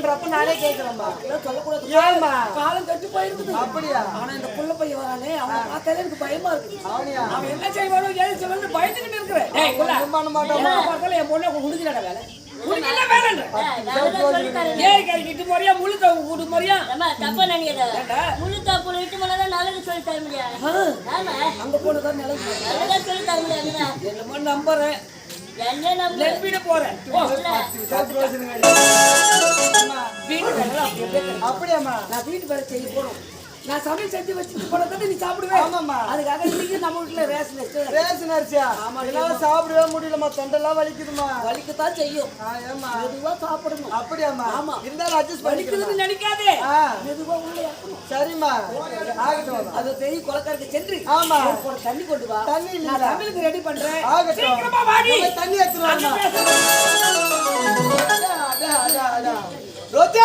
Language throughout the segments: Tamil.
சொல்றப்ப நானே கேக்குறேம்மா. சொல்லக்கூடாது. ஏம்மா காலம் கட்டு போயிருக்குது. அப்படியா? ஆனா இந்த புள்ள பையன் வரானே அவனை பார்த்தாலே எனக்கு பயமா இருக்கு. அவனியா? அவன் என்ன செய்வானோ ஏது செய்வானு பயந்துகிட்டு இருக்கிறேன். டேய் புள்ள பண்ண மாட்டாமா. பார்த்தாலே என் பொண்ணை உடுக்கிற வேலை. உடுக்கிற வேலைன்ற. ஏய் கிட்டு மரியா முழுத்த உடு மரியா. அம்மா தப்பா நினைக்காத. முழுத்த புள்ள இட்டு மலத நல்லது சொல்லி தர முடியாது. ஆமா. அங்க போன தான் நல்லது. நல்லது சொல்லி தர முடியாதுடா. என்னமோ நம்பறேன். என்ன நம்பர்? லெப்பிட போறேன். அப்படியாம்மா? நான் வீட்டு வேலை செய்ய போறோம். நான் சமையல் செஞ்சு வச்சுட்டு போனதை நீ சாப்பிடுவே. ஆமாம்மா. அதுக்காக நீங்க நம்ம வீட்டுல ரேஷன் ரேஷன் அரிசியா? என்னால சாப்பிடவே முடியலம்மா, தொண்டெல்லாம் வலிக்குதுமா. வலிக்கத்தான் செய்யும். ஏம்மா மெதுவா சாப்பிடணும். அப்படியாம்மா? ஆமா. இருந்தாலும் அட்ஜஸ்ட் பண்ணிக்கிறேன். வலிக்குதுன்னு நினைக்காதே. மெதுவா உள்ள இறக்கணும். சரிம்மா, ஆகட்டும். அது பெரிய குளக்கரைக்கு சென்று ஆமா ஒரு தண்ணி கொண்டு வா. தண்ணி இல்ல, நான் சமையலுக்கு ரெடி பண்றேன். ஆகட்டும். சீக்கிரமா வாடி. தண்ணி எடுத்துருவாங்க. ரோஜா,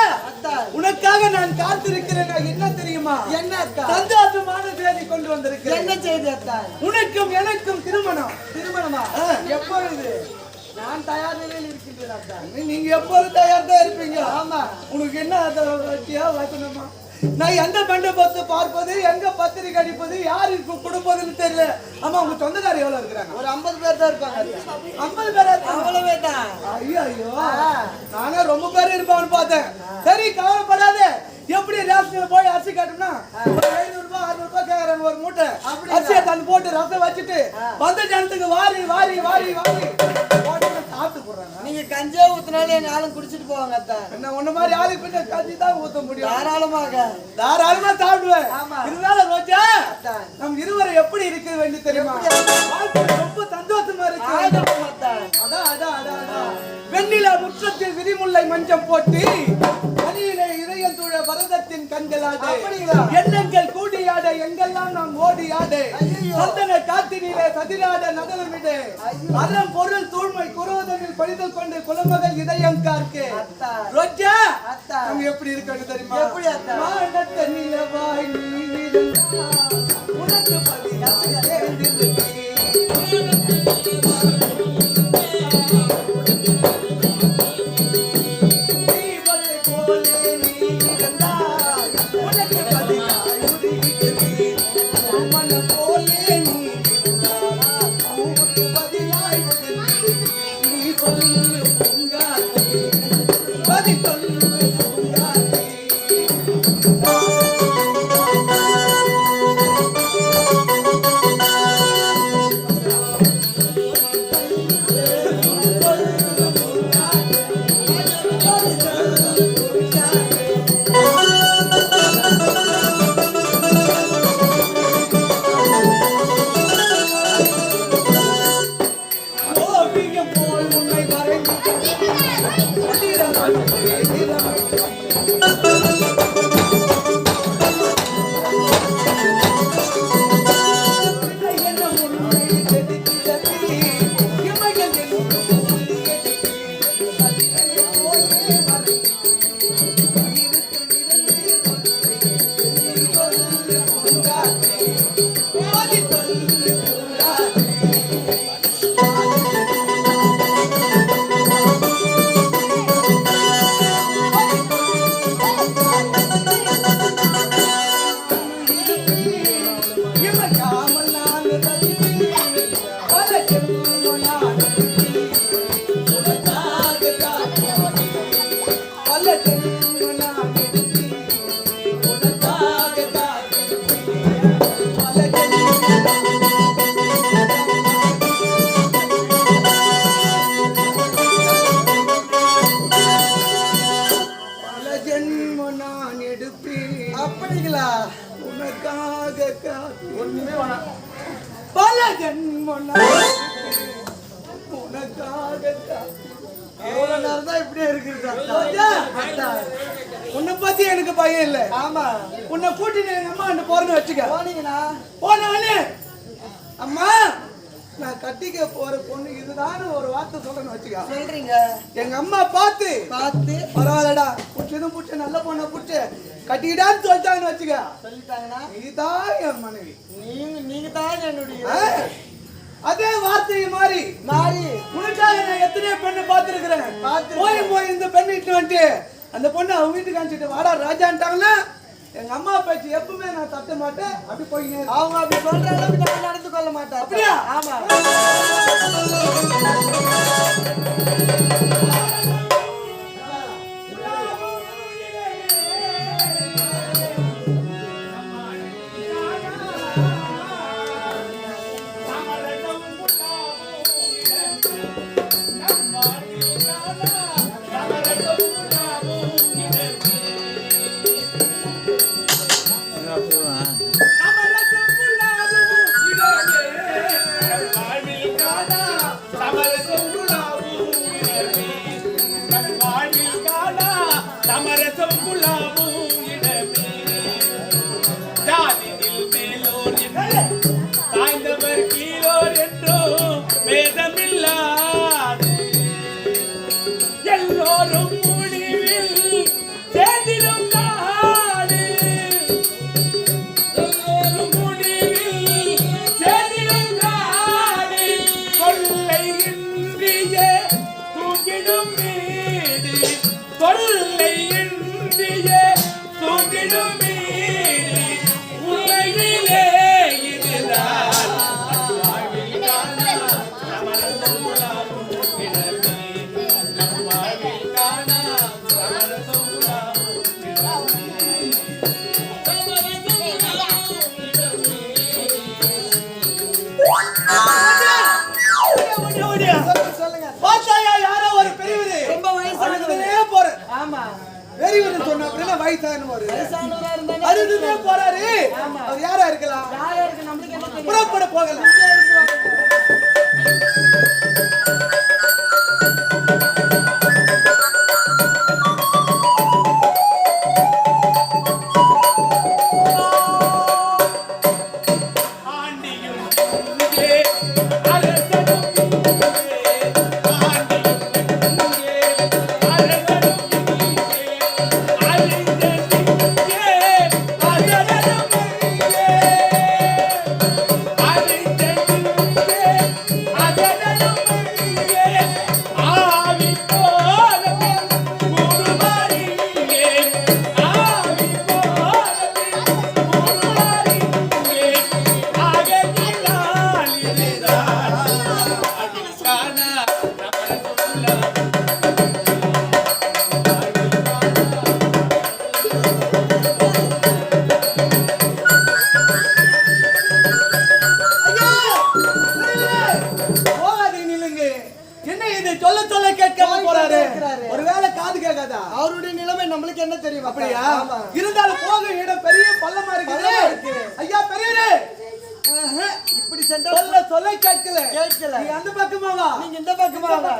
உனக்காக நான் காத்திருக்கிறேன். என்ன தெரியுமா? என்ன அத்தா? சந்தோஷமான செய்தி கொண்டு வந்திருக்கிறேன். என்ன செய்தி அத்தா? உனக்கும் எனக்கும் திருமணம். திருமணமா? எப்பொழுது? நான் தயார் நிலையில் இருக்கின்றேன் அத்தா. நீங்க எப்போது தயார் தான் இருப்பீங்க? ஆமா. உனக்கு என்ன வச்சனமா? நான் எந்த மண்டபத்தை பார்ப்பது, எங்க பத்திரிக்கை அடிப்பது, யாருக்கு கொடுப்பதுன்னு தெரியல. ஆமா, உங்க சொந்தக்காரர் எவ்வளவு இருக்கிறாங்க? ஒரு 50 பேர் தான் இருப்பாங்க. 50 பேர்? அவ்வளவே தான். ஐயோ ஐயோ, நானே ரொம்ப பேர் இருப்பான்னு பார்த்தேன். சரி, கவலைப்படாத. எப்படி ரேஷன்ல போய் அரிசி காட்டும்னா 500 ரூபாய் 600 ரூபாய் கேக்குறாங்க ஒரு மூட்டை. அரிசியை தண்ணி போட்டு ரசம் வச்சுட்டு வந்த ஜனத்துக்கு வாரி வாரி வாரி வாரி சாப்பிட்டு போடுறாங்க. நீங்க கஞ்சா ஊத்தினாலே நாளும் குடிச்சிட்டு போவாங்க அத்தா. என்ன ஒண்ணு மாதிரி ஆளுக்கு பின்ன கஞ்சி தான் ஊத்த முடியும். தாராளமா சாப்பிடுவேன். இருந்தாலும் ரோஜா, நம் இருவரும் எப்படி இருக்க வேண்டி தெரியுமா? ரொம்ப சந்தோஷமா இருக்கு. வெண்ணிலா முற்றத்தில் விரிமுல்லை மஞ்சம் போட்டு பனியிலே இதயம் துழ பரதத்தின் கண்களாட எண்ணங்கள் கூடியாட எங்கெல்லாம் நாம் ஓடியாட சந்தன காத்தினிலே சதிராட நகரமிடு அறம் பொருள் தூய்மை குரோதனில் பணிதல் கொண்டு குலமகள் இதயம் கார்க்கு. ரோஜா, நம்ம எப்படி இருக்காங்க தெரியுமா? எப்படி அத்தா? மானத்த நிலவாய் நீ இருந்தா உனக்கு பதிலாக அப்படிங்களா? உனக்காக ஒண்ணுமே வேணாம். பல ஜென்மம் உனக்காக எவ்வளவு நேரம் தான் இப்படியே இருக்குது. உன்னை பத்தி எனக்கு பயம் இல்லை. ஆமா, உன்னை கூட்டிட்டு எங்க அம்மா அண்ணன் போறேன்னு வச்சுக்க. போனீங்களா? போனவனே அம்மா, நான் கட்டிக்க போற பொண்ணு இதுதான் ஒரு வார்த்தை சொல்லணும்னு வச்சுக்க. சொல்றீங்க? எங்க அம்மா பார்த்து பரவாயில்லடா, புடிச்சதும் புடிச்ச நல்ல பொண்ணை புடிச்சு கட்டிக்கிட்டான்னு சொல்லிட்டாங்கன்னு வச்சுக்க. சொல்லிட்டாங்கன்னா நீதான் என் மனைவி, நீங்க தான் என்னுடைய. அதே வார்த்தையை மாறி உனக்காக நான் எத்தனையோ பெண்ணை பார்த்திருக்கிறேன். போய் இந்த பெண்ணு இட்டு வந்துட்டு அந்த பொண்ணு அவங்க வீட்டுக்கு அனுப்பிச்சிட்டு வாடா ராஜான்ட்டாங்கன்னா எங்க அம்மா பேச்சு எப்பவுமே நான் தட்ட மாட்டேன். அப்படி போயிங்க அவங்க அப்படி சொல்ற அளவுக்கு நான் நடந்து கொள்ள மாட்டேன். அப்படியா? ஆமா. புறப்பட போகலாம். அவருடைய நிலைமை நம்மளுக்கு என்ன தெரியும்? அப்படியா? இருந்தாலும் போக இடம் பெரிய பள்ளமா இருக்குது. ஐயா பெரியரே, இப்படி சென்ற சொல்ல கேட்கல. நீ அந்த பக்கமா வா, நீங்க இந்த பக்கமா வா.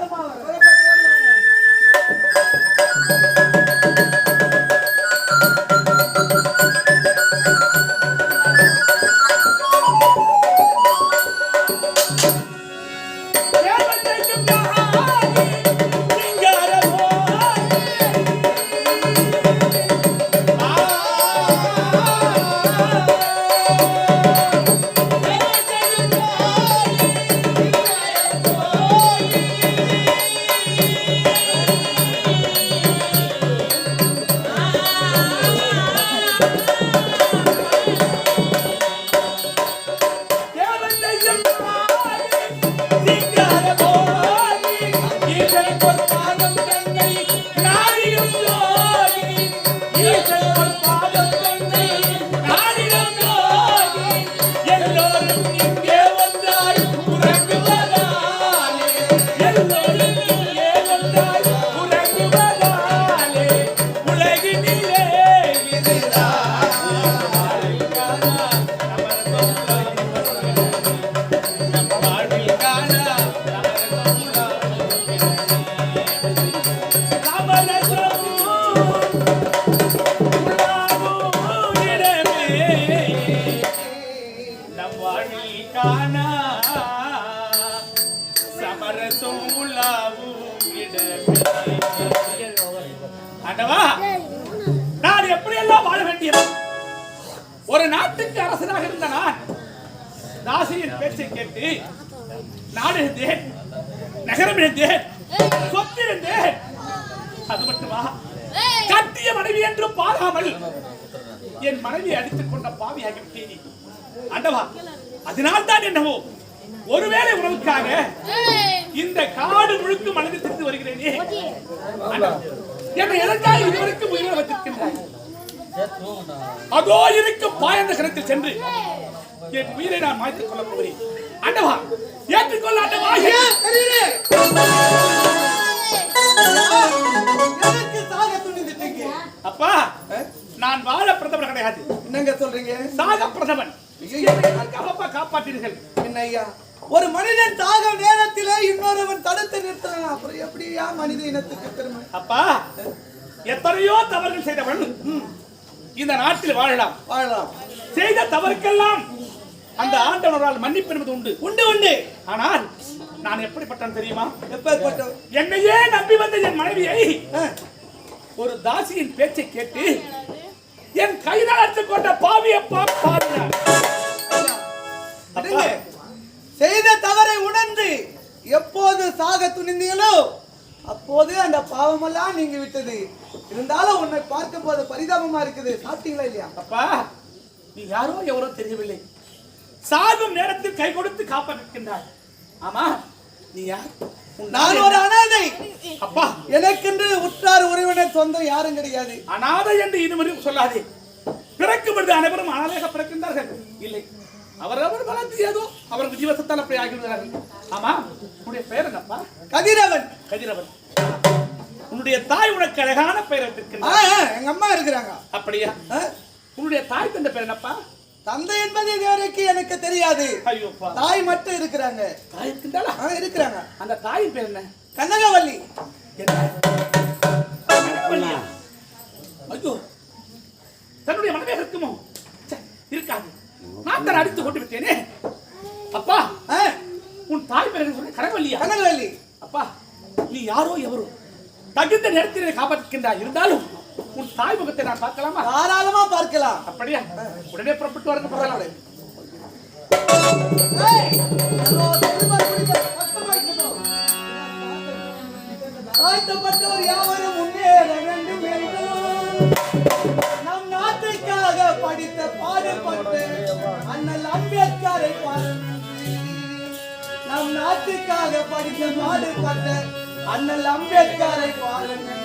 நான் எப்படி எல்லாம் வாழ வேண்டியது? ஒரு நாட்டுக்கு அரசனாக இருந்த நான் தாசியின் பேச்சை கேட்டு நாடு இருந்தேன், நகரம் இருந்தேன், சொத்து இருந்தேன். அது மட்டுமா, கட்டிய மனைவி என்று பாராமல் என் மனைவியை அடித்துக் கொண்ட பாவியாகிவிட்டேன். ஆண்டவா, அதனால் தான் என்னவோ ஒருவேளை உணவுக்காக இந்த காடு முழுக்க மனதில் திரிந்து வருகிறேனே. என்னை எதற்காக இதுவரைக்கும் உயிரை வச்சிருக்கின்றாய்? அதோ இருக்கும் பாயந்த கணத்தில் சென்று என் உயிரை நான் மாய்த்துக் கொள்ளப் போகிறேன். ஆண்டவா, ஏற்றுக்கொள்ள ஆண்டவா. அப்பா, நான் வாழ பிரதமன் கிடையாது. என்னங்க சொல்றீங்க? சாக பிரதமன். அப்பா காப்பாற்றீர்கள். என்ன ஐயா, ஒரு மனிதன் சாக நேரத்திலே இன்னொருவன் தடுத்து நிறுத்தலாம். அப்புறம் எப்படியா மனித இனத்துக்கு பெருமை? அப்பா, எத்தனையோ தவறுகள் செய்தவன் இந்த நாட்டில் வாழலாம். செய்த தவறுக்கெல்லாம் அந்த ஆண்டவரால் மன்னிப்பு என்பது உண்டு. உண்டு உண்டு. ஆனால் நான் எப்படிப்பட்டவன் தெரியுமா? எப்படிப்பட்டவன்? என்னையே நம்பி வந்த என் மனைவியை ஒரு தாசியின் பேச்சை கேட்டு என் கையில் அழைத்துக் கொண்ட பாவியப்பா பாவியா. செய்த தவறை உணர்ந்து எப்போது சாக துணிந்தீங்களோ அப்போது அந்த பாவமெல்லாம் நீங்க விட்டது. இருந்தாலும் உன்னை பார்க்கும் போது பரிதாபமா இருக்குது. சாப்பிட்டீங்களா இல்லையா? அப்பா, நீ யாரோ எவரோ தெரியவில்லை. சாகும் நேரத்தில் கை கொடுத்து காப்பாற்றுகின்றாய். ஆமா, நீ யார்? நான் ஒரு அனாதை. அப்பா, எனக்கென்று உற்றார் உறவினர் சொந்தம் யாரும் கிடையாது. அனாதை என்று இதுவரையும் சொல்லாதே. பிறக்கும் பொழுது அனைவரும் அனாதையாக பிறக்கின்றார்கள். இல்லை, அவரவர் வளர்ந்து ஏதோ அவருக்கு ஜீவசத்தால் அப்படி ஆகிவிடுகிறார்கள். ஆமா, உன்னுடைய பெயர் என்னப்பா? கதிரவன். கதிரவன். உன்னுடைய தாய் உனக்கு அழகான பெயர் வைத்திருக்கிறார். எங்க அம்மா இருக்கிறாங்க. அப்படியா? உன்னுடைய தாய் தந்த பெயர் என்னப்பா? தந்தை என்பது இதுவரைக்கும் எனக்கு தெரியாது. ஐயோப்பா, தாய் மட்டும் இருக்கிறாங்க. தாய் இருக்கின்றாளா? இருக்கிறாங்க. அந்த தாயின் பேர் என்ன? கனகவல்லி. ஐயோ, தன்னுடைய மனைவியாக இருக்குமோ? இருக்காது. நான் தான் அடித்து கொண்டு விட்டேனே. அப்பா, உன் தாய் பேர் என்ன சொன்ன? கனகவல்லியா? கனகவல்லி. அப்பா, நீ யாரோ எவரோ தகுந்த நேரத்தில் காப்பாற்றுகின்றாய். இருந்தாலும் உன் தாய் முகத்தை நான் பார்க்கலாமா? தாராளமா பார்க்கலாம். அப்படியா? உடனே புறப்பட்டு வரங்க போகலாம். தாழ்த்தப்பட்டவர் யாவரும் முன்னேற வேண்டும் என்றும் நம் நாட்டுக்காக படித்த பாடுபட்டு அண்ணல் அம்பேத்கரை நம் நாட்டுக்காக படித்த பாடுபட்ட அண்ணல் அம்பேத்கரை பாருங்கள்.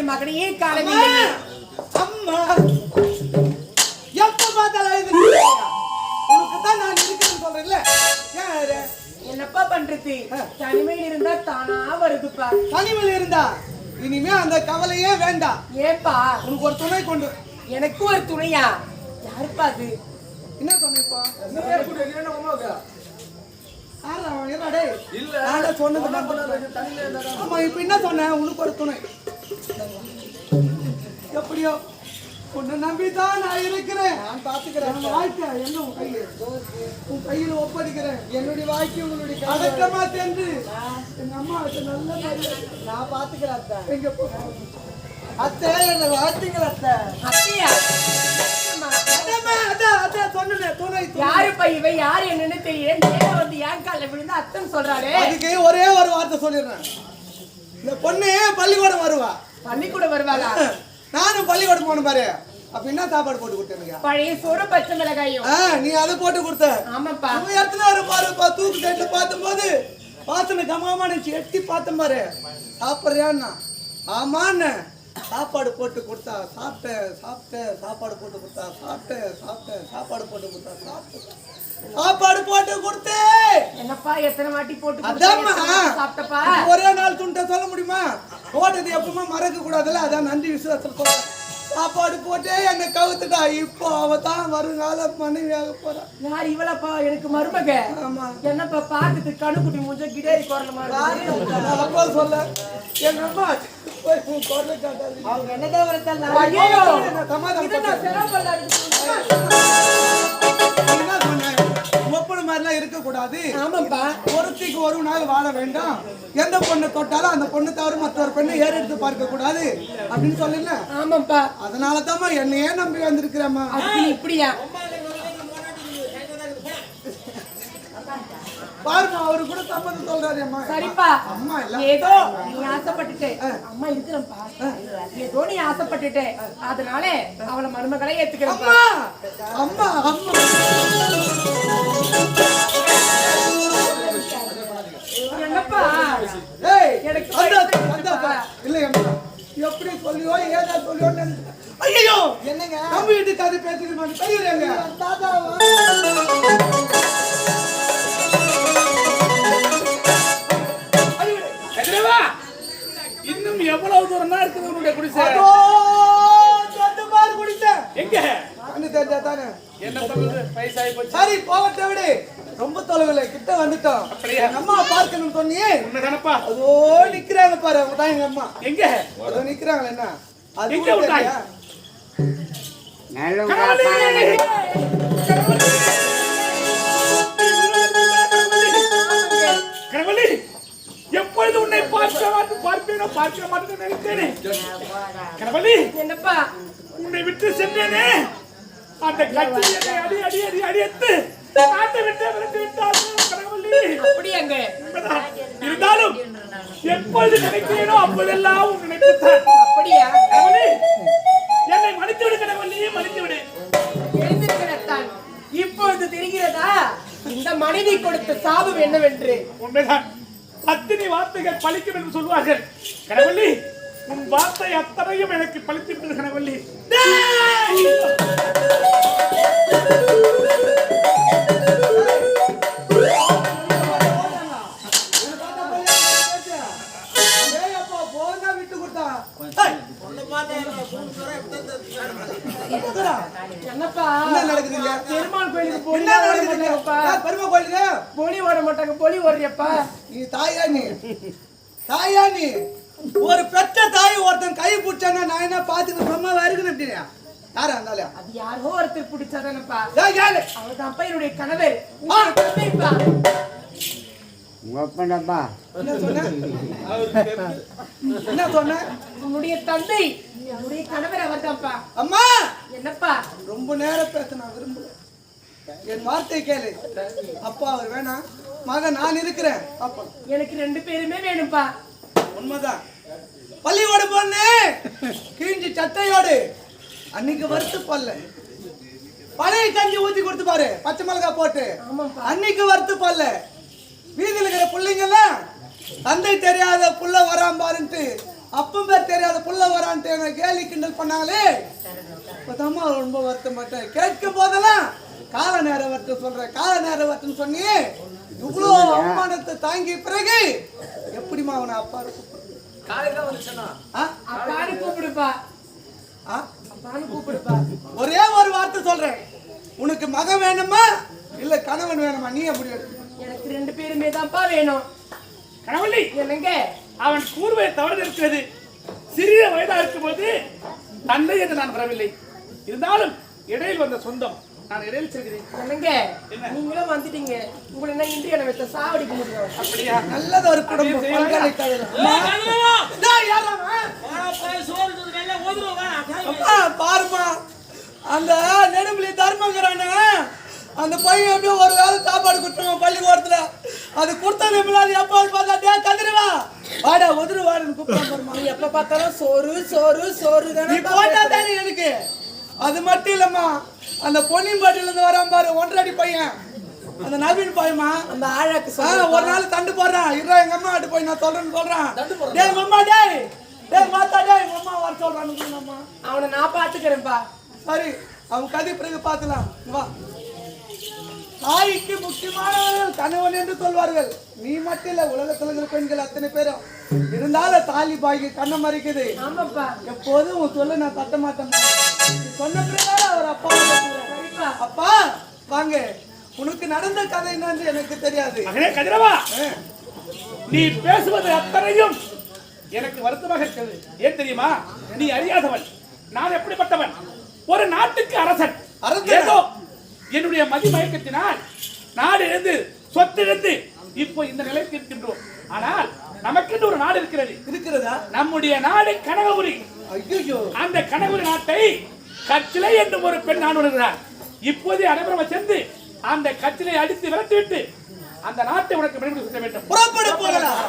மகனையே காணவில்லை. அம்மா எப்ப பார்த்தாலும் உனக்கு தான் நான் இருக்கிறேன்னு சொல்றேன்ல. யாரு என்னப்பா பண்றது? தனிமையில் இருந்தா தானா வருதுப்பா. தனிமையில் இருந்தா இனிமே அந்த கவலையே வேண்டாம். ஏப்பா உனக்கு ஒரு துணை கொண்டு. எனக்கு ஒரு துணையா? யாருப்பா அது? என்ன துணைப்பா? ஆமா இப்ப என்ன சொன்ன? உனக்கு ஒரு துணை. எப்படியோ உன்னை நம்பிதான் நான் இருக்கிறேன். நான் பாத்துக்கிறேன். வாழ்க்கை என்ன உன் கையில ஒப்படைக்கிறேன். என்னுடைய வாழ்க்கை உங்களுடைய அடக்கமா சேர்ந்து எங்க அம்மா நல்ல நான் பாத்துக்கிறேன். அத்தை எங்க அத்தை என்ன வாழ்த்துங்கள். அத்தை அத்தையா? யாருப்பா இவன் யாரு என்னன்னு தெரியல நேரா வந்து ஏன் கால விழுந்து அத்தன் சொல்றாளே அதுக்கு ஒரே ஒரு வார்த்தை சொல்லிடுறேன். இந்த பொண்ணு பள்ளிக்கூடம் வருவா. பள்ளிக்கூடம் வருவாளா? நானும் பள்ளிக்கூடம் போன பாரு. அப்ப என்ன சாப்பாடு போட்டு கொடுத்தேனுங்க? பழைய சோறு பச்சை மிளகாயும். நீ அதை போட்டு கொடுத்த. ஆமாப்பா. அவன் எத்தனை ஒரு பாருப்பா தூக்கு கையில பார்த்தும்போது வாசனை கமகமான எட்டி பார்த்தேன் பாரு. சாப்பிட்றியான்னா ஆமான்னு சாப்பாடு போட்டு கொடுத்தா சாப்பிட்டேன் சாப்பிட்டேன் சாப்பாடு போட்டு கொடுத்தா சாப்பிட்டேன் சாப்பிட்டேன் சாப்பாடு போட்டு கொடுத்தா சாப்பிட்டேன் சாப்பாடு போட்டு கொடுத்து என்னப்பா எத்தனை வாட்டி போட்டு அதாம்மா சாப்பிட்டப்பா. ஒரே நாள் துண்ட சொல்ல முடியுமா? போட்டது எப்பவுமே மறக்க கூடாதுல்ல. அதான் நன்றி விசுவாசத்துல சொல்றேன். சாப்பாடு போட்டே என்ன கவுத்துட்டா. இப்போ அவ தான் வருங்கால மனைவியாக போறா. யார் இவளப்பா? எனக்கு மருமக. ஆமா. என்னப்பா பாத்துட்டு கணுக்குட்டி மூஞ்ச கிடேரி குரலமா அப்பா சொல்ல எங்க அம்மா குரல காட்டாது. அவங்க என்னதான் வரத்தால ஒப்பன மாதிரிலாம் இருக்க கூடாது. ஆமாப்பா. ஒருத்திக்கு ஒரு நாள் வாழ வேண்டாம். எந்த பொண்ணு தொட்டாலும் அந்த பொண்ணு தவிர மற்றொரு பெண்ணை ஏறெடுத்து பார்க்க கூடாது அப்படின்னு சொல்லல. ஆமாப்பா. அதனாலதாம்மா என்னையே நம்பி வந்திருக்கிறேம்மா. இப்படியா பாருமா அவரு கூட சம்மந்தம் சொல்றாரு. அம்மா சரிப்பா. அம்மா இல்ல ஏதோ நீ ஆசைப்பட்டுட்டே அம்மா இருக்கிறப்பா. ஏதோ நீ ஆசைப்பட்டுட்டே அதனால அவளை மருமகளை ஏத்துக்கிறப்பா. அம்மா அம்மா என்னப்பா எனக்கு இல்ல எப்படி சொல்லியோ ஏதா சொல்லியோ ஐயோ என்னங்க நம்ம வீட்டுக்கு அது பேசிட்டு தெரியுறேங்க தாத்தா இன்னும் எவ்வளவு தூரம் தான் இருக்குது உன்னுடைய குடிசை? எங்க தெரிஞ்சாதானே என்ன பண்றது? பைசா போச்சு. சரி போகட்ட விடு. ரொம்ப தொலைவில் கிட்ட வந்துட்டோம். அப்படியே அம்மா பார்க்கணும் சொன்னியே உண்மைதானப்பா? அதோ நிக்கிறாங்க பாரு. அவங்கதான் எங்க அம்மா. எங்க அதோ நிக்கிறாங்களே என்ன அது எங்க விட்டாய்? கடவுளே எப்பொழுது உன்னை பார்ப்பேனோ பார்க்க மாட்டேன்னு நினைத்தேனே. கடவுளே என்னப்பா உன்னை விட்டு சென்றேனே. அந்த கட்சி அடி அடி அடி அடித்து நாட்டை விட்டு விரட்டி விட்டார்கள். கடவுளே அப்படியாங்க. இருந்தாலும் எப்பொழுது நினைக்கிறேனோ அப்போதெல்லாம் உன் நினைப்புத்தான். அப்படியா? கடவுளே என்னை மன்னித்து விடு. கடவுளே மன்னித்து விடு. எழுந்திருக்கிறதான் இப்பொழுது தெரிகிறதா இந்த மனைவி கொடுத்த சாபம் என்னவென்று? உண்மைதான். பத்தினி வார்த்தைகள் பலிக்கும் என்று சொல்வார்கள். கடவுளே உன் வார்த்தை அத்தனையும் எனக்கு பலித்து விட்டது. கடவுளே விட்டு கொடுத்தா என்னப்பா என்ன நடக்குதுங்க? பெருமாள் கோயிலுக்கு என்ன நடக்குதுப்பா? பெருமாள் கோயிலுக்கு பொலி ஓட மாட்டாங்க. பொலி ஓடுறியப்பா. நீ தாயா நீ ஒரு பெற்ற தாய் ஒருத்தன் கை பிடிச்சானா நான் என்ன பாத்துக்க சும்மா இருக்குன்னு அப்படியா? யாரா இருந்தாலும் அது யாரோ ஒருத்தர் பிடிச்சாதானப்பா. அவதான் என்னுடைய கணவர். தந்தைப்பா. என்ன சொன்ன? உன்னுடைய தந்தை என்னுடைய கணவர் அவர்தான்ப்பா. அம்மா என்னப்பா ரொம்ப நேரம் பேச நான் விரும்பல. என் வார்த்தை கேளு. அப்பா அவர் வேணாம். மகன் நான் இருக்கிறேன். அப்பா எனக்கு 2 பேருமே வேணும்பா. உண்மைதான். பள்ளியோடு பொண்ணு கிழிஞ்சி சட்டையோடு அன்னைக்கு வறுத்து பல்ல பழைய கஞ்சி ஊத்தி கொடுத்து பாரு. பச்சை மிளகாய் போட்டு அன்னைக்கு வறுத்து பல்ல. வீதியில் இருக்கிற பிள்ளைங்கெல்லாம் தந்தை தெரியாத புள்ள வரான் பாருன்ட்டு அப்பம் பேர் தெரியாத புள்ள வரான்ட்டு என்ன கேலி கிண்டல் பண்ணாங்களே. இப்பதாம்மா ரொம்ப வருத்த மாட்டேன். கேட்கும் போதெல்லாம் கால நேரம் வரட்டு சொல்றேன். கால நேரம் வரட்டுன்னு சொன்னி இவ்வளோ அவமானத்தை தாங்கி பிறகு எப்படிமா அவனை அப்பா கூப்பிடுப்பா. கூப்பிடுப்பா. ஒரே ஒரு வார்த்தை சொல்றேன். உனக்கு மகன் வேணுமா இல்ல கணவன் வேணுமா? நீ எப்படி? எனக்கு 2 பேருமே தான்ப்பா வேணும். கடவுளே என்னங்க அவன் கூறுவை தவறு இருக்கிறது. சிறிய வயதா இருக்கும்போது தந்தை என்று நான் வரவில்லை. இருந்தாலும் இடையில் வந்த சொந்தம் நான் இடையில் செல்கிறேன். என்னங்க நீங்களும் வந்துட்டீங்க. உங்களை என்ன இந்திய வச்ச சாவடிக்க முடியும்? அப்படியா? நல்லது ஒரு குடும்பம். பாருமா அந்த நெடுமலி தர்மங்கிறான அந்த பையன் எப்படியோ ஒரு வேளை சாப்பாடு கொடுத்துருவான் பள்ளிக்கூடத்துல. அது கொடுத்தது எப்படியாவது எப்போ பார்த்தா டே கதிரவா வாடா ஒதுரு வாடுன்னு கூப்பிடுறான். நீ எப்ப பார்த்தாலும் சோறு சோறு சோறு நீ தானே போட்டா தானே எனக்கு. அது மட்டும் இல்லம்மா, அந்த பொன்னிம்பாட்டில இருந்து வரான் பாரு 1.5 அடி பையன், அந்த நவீன் பையமா, அந்த ஆழாக்கு ஒரு நாள் தண்டு போடுறான். இருடா எங்க அம்மா கிட்ட போய் நான் சொல்றேன்னு சொல்றான். டேய் எங்க அம்மா டேய் டேய் மாத்தா டேய் எங்க அம்மா வர சொல்றான்னு அம்மா. அவனை நான் பாத்துக்கிறேன்ப்பா. சரி அவன் கதை பிறகு பார்க்கலாம். வா. தாய்க்கு முக்கியமானவர்கள் கணவன் என்று சொல்வார்கள். நீ மட்டும் இல்ல, உலகத்துல இருக்கிற பெண்கள் அத்தனை பேரும். இருந்தாலும் தாலி பாய்க்கு கண்ணை மறைக்குது. ஆமாப்பா. எப்போதும் உன் சொல்ல நான் தட்ட மாட்டேன். சொன்ன பிறகு அவர் அப்பா அப்பா வாங்க, உனக்கு நடந்த கதை என்னன்னு எனக்கு தெரியாது. மகனே கதிரவா, நீ பேசுவது அத்தனையும் எனக்கு வருத்தமாக இருக்கிறது. ஏன் தெரியுமா? நீ அறியாதவன், நான் எப்படிப்பட்டவன். ஒரு நாட்டுக்கு அரசன். ஏதோ என்னுடைய மதிமயக்கத்தினால் நாடு இருந்து சொத்து இருந்து இப்போ இந்த நிலைக்கு இருக்கின்றோம். ஆனால் நமக்கு ஒரு நாடு இருக்கிறதா? நம்முடைய நாடு கனகபுரி. ஐயோ, அந்த கனகபுரி நாட்டை கச்சிலை என்று ஒரு பெண் நான் உணர்கிறார். இப்போதே அனைவரும் சேர்ந்து அந்த கச்சிலை அடித்து விரட்டிவிட்டு அந்த நாட்டை உனக்கு விடுதலை செய்ய வேண்டும். புறப்பட போகலாம்.